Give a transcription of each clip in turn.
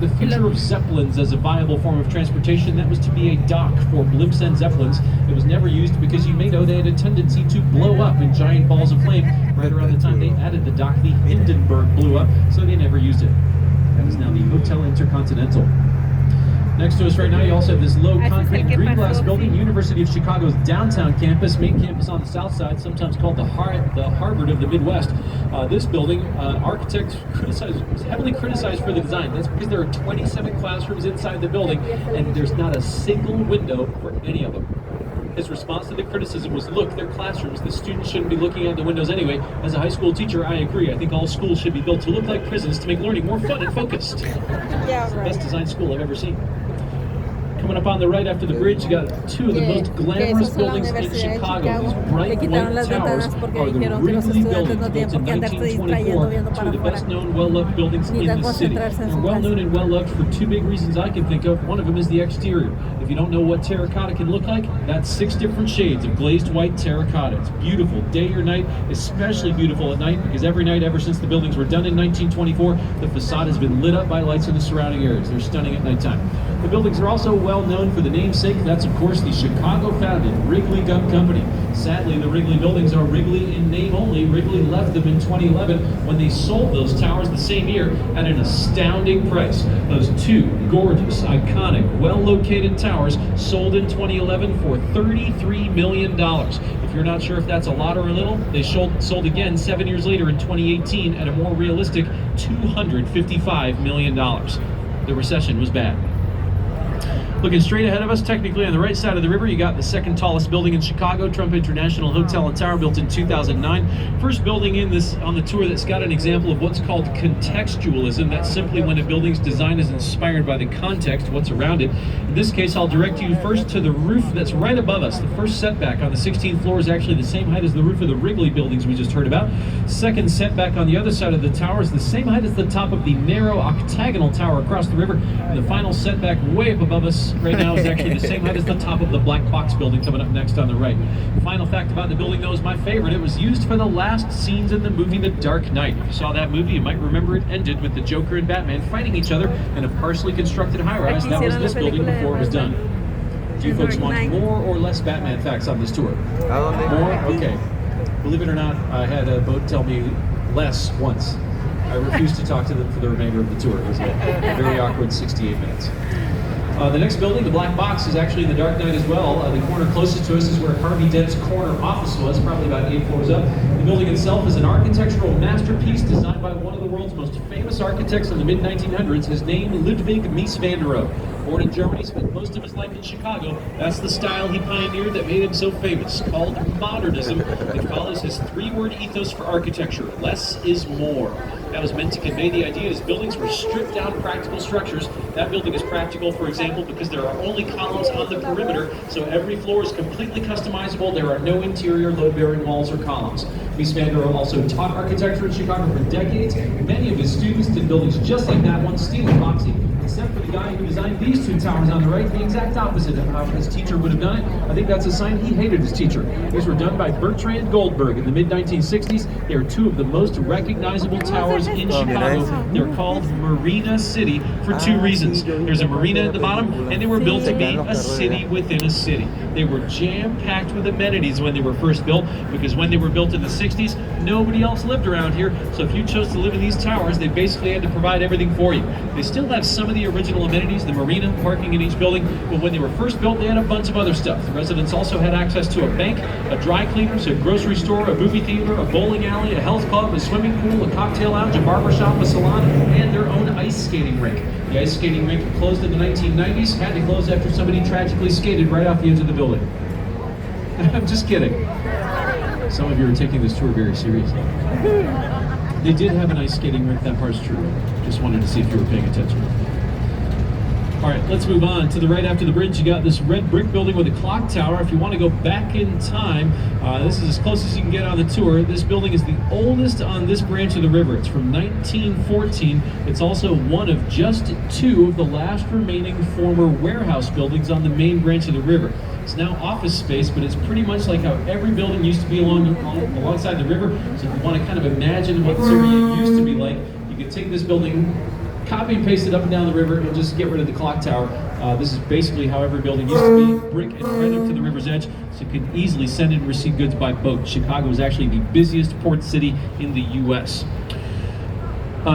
the future of Zeppelins as a viable form of transportation. That was to be a dock for blimps and Zeppelins. It was never used because you may know they had a tendency to blow up in giant balls of flame. Right around the time they added the dock, the Hindenburg blew up, so they never used it. That is now the Hotel Intercontinental. Next to us right now, you also have this low concrete green glass building, University of Chicago's downtown campus, main campus on the south side, sometimes called the Harvard of the Midwest. This building, architects heavily criticized for the design. That's because there are 27 classrooms inside the building, and there's not a single window for any of them. His response to the criticism was, look, they're classrooms. The students shouldn't be looking out the windows anyway. As a high school teacher, I agree. I think all schools should be built to look like prisons to make learning more fun and focused. Yeah, It's the right. best designed school I've ever seen. Coming up on the right after the bridge, you got two of the most glamorous buildings in Chicago. These bright white towers are the Wrigley buildings, built in 1924. Two of the best known, well-loved buildings in the city. They're well-known and well-loved for two big reasons I can think of. One of them is the exterior. If you don't know what terracotta can look like, that's 6 different shades of glazed white terracotta. It's beautiful day or night, especially beautiful at night, because every night ever since the buildings were done in 1924, the facade has been lit up by lights in the surrounding areas. They're stunning at nighttime. The buildings are also well known for the namesake. That's, of course, the Chicago-founded Wrigley Gum Company. Sadly, the Wrigley buildings are Wrigley in name only. Wrigley left them in 2011 when they sold those towers the same year at an astounding price. Those two gorgeous, iconic, well-located towers sold in 2011 for $33 million. If you're not sure if that's a lot or a little, they sold again 7 years later in 2018 at a more realistic $255 million. The recession was bad. Looking straight ahead of us, technically on the right side of the river, you got the second tallest building in Chicago, Trump International Hotel and Tower, built in 2009. First building on the tour that's got an example of what's called contextualism. That's simply when a building's design is inspired by the context, what's around it. In this case, I'll direct you first to the roof that's right above us. The first setback on the 16th floor is actually the same height as the roof of the Wrigley buildings we just heard about. Second setback on the other side of the tower is the same height as the top of the narrow octagonal tower across the river. And the final setback way up above us right now is actually the same height as the top of the Black Box building coming up next on the right. Final fact about the building, though, is my favorite. It was used for the last scenes in the movie The Dark Knight. If you saw that movie, you might remember it ended with the Joker and Batman fighting each other in a partially constructed high-rise. That was this building before it was done. Do you folks want more or less Batman facts on this tour? More? Okay. Believe it or not, I had a boat tell me less once. I refused to talk to them for the remainder of the tour. It was a very awkward 68 minutes. The next building, the Black Box, is actually in The Dark Knight as well. The corner closest to us is where Harvey Dent's corner office was, probably about 8 floors up. The building itself is an architectural masterpiece designed by one of the world's most famous architects in the mid-1900s. His name, Ludwig Mies van der Rohe. Born in Germany, spent most of his life in Chicago. That's the style he pioneered that made him so famous, called modernism. It follows his 3-word ethos for architecture: less is more. That was meant to convey the idea his buildings were stripped down practical structures. That building is practical, for example, because there are only columns on the perimeter, so every floor is completely customizable. There are no interior load-bearing walls or columns. Mies van der Rohe also taught architecture in Chicago for decades. Many of his students did buildings just like that one, steel epoxy. Except for the guy who designed these 2 towers on the right, the exact opposite of how his teacher would have done it. I think that's a sign he hated his teacher. These were done by Bertrand Goldberg in the mid-1960s. They are 2 of the most recognizable towers in Chicago. They're called Marina City for 2 reasons. There's a marina at the bottom, and they were built to be a city within a city. They were jam-packed with amenities when they were first built, because when they were built in the 60s, nobody else lived around here. So if you chose to live in these towers, they basically had to provide everything for you. They still have some of the original amenities, the marina, parking in each building, but when they were first built, they had a bunch of other stuff. The residents also had access to a bank, a dry cleaners, a grocery store, a movie theater, a bowling alley, a health club, a swimming pool, a cocktail lounge, a barber shop, a salon, and their own ice skating rink. The ice skating rink closed in the 1990s, had to close after somebody tragically skated right off the edge of the building. I'm just kidding. Some of you are taking this tour very seriously. They did have an ice skating rink, that part's true. Just wanted to see if you were paying attention. All right, let's move on. To the right after the bridge, you got this red brick building with a clock tower. If you want to go back in time, this is as close as you can get on the tour. This building is the oldest on this branch of the river. It's from 1914. It's also one of just 2 of the last remaining former warehouse buildings on the main branch of the river. It's now office space, but it's pretty much like how every building used to be alongside the river. So if you want to kind of imagine what Serbia used to be like, you could take this building copy and paste it up and down the river and just get rid of the clock tower. This is basically how every building used to be, brick and right up to the river's edge, so you could easily send and receive goods by boat. Chicago is actually the busiest port city in the U.S.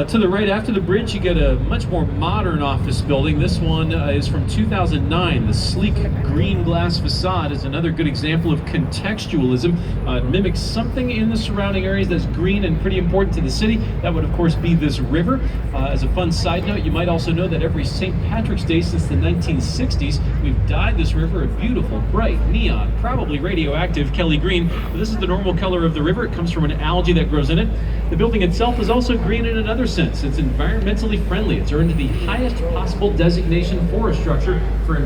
To the right after the bridge, you get a much more modern office building. This one is from 2009. The sleek green glass facade is another good example of contextualism. It mimics something in the surrounding areas that's green and pretty important to the city. That would, of course, be this river. As a fun side note, you might also know that every St. Patrick's Day since the 1960s, we've dyed this river a beautiful, bright, neon, probably radioactive Kelly green. But this is the normal color of the river. It comes from an algae that grows in it. The building itself is also green in another sense. It's environmentally friendly. It's earned the highest possible designation for a structure for